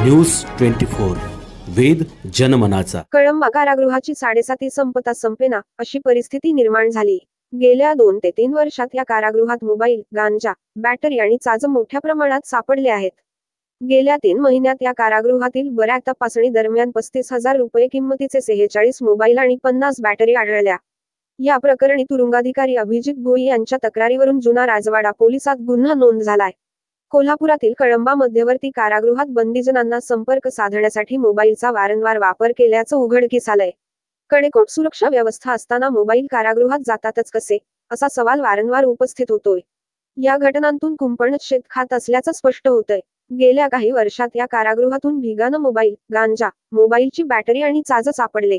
News 24 वेद जनमनाचा। कळंबा कारागृहाची 7.5 संपता संपेना अशी परिस्थिती निर्माण झाली। गेल्या 2 ते 3 वर्षात या कारागृहात मोबाईल, गांजा, बॅटरी आणि चाज मोठ्या प्रमाणात सापडले आहेत। गेल्या 3 महिन्यात या कारागृहातील बऱ्याच तपासणी दरम्यान 35,000 रुपये किंमतीचे 46 मोबाईल आणि 50 बॅटरी आढळल्या। या प्रकरणी तुरुंगाधिकारी अभिजित भोई यांच्या तक्रारीवरून जुना राजवाडा पोलिसात गुन्हा नोंद झालाय। कोल्हापुरातील कळंबा मध्यवर्ती कारागृहात बंदीजनांना संपर्क साधण्यासाठी मोबाईलचा वारंवार वापर केल्याचं उघडकीस आलंय। कडेकोट सुरक्षा व्यवस्था असताना मोबाईल कारागृहात जातातच कसे, असा सवाल वारंवार उपस्थित होतोय। या घटनांतून कुंपणच शेत खात असल्याचं स्पष्ट होतंय। गेल्या काही वर्षात या कारागृहातून भिगानं मोबाईल, गांजा, मोबाईलची बॅटरी आणि चाज सापडले।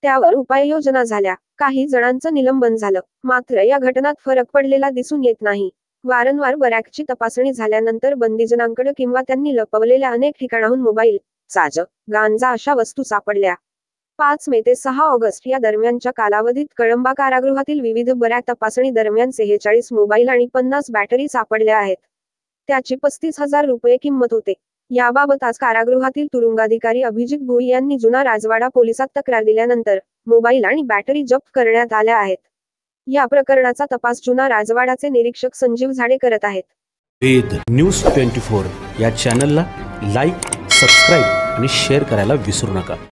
त्यावर उपाययोजना झाल्या, काही जणांचं निलंबन झालं, मात्र या घटनात फरक पडलेला दिसून येत नाही। वारंवार बऱ्याचची तपासणी झाल्यानंतर बंदीजनांकडे किंवा त्यांनी लपवलेल्या अनेक ठिकाणाहून मोबाईल, चाज, गांजा अशा वस्तू सापडल्या। 5 मे ते 6 ऑगस्ट या दरम्यानच्या कालावधीत कळंबा कारागृहातील विविध बऱ्या तपासणी दरम्यान 46 मोबाईल आणि 50 बॅटरी सापडल्या आहेत। त्याची 35,000 रुपये किंमत होते। याबाबत आज कारागृहातील तुरुंगाधिकारी अभिजित भोई यांनी जुना राजवाडा पोलिसात तक्रार दिल्यानंतर मोबाईल आणि बॅटरी जप्त करण्यात आल्या आहेत। या प्रकरणाचा तपास जुना राजवाडाचे निरीक्षक संजीव झाडे करत आहेत। वेद न्यूज 24 या चॅनलला लाईक, सबस्क्राईब आणि शेअर करायला विसरू नका।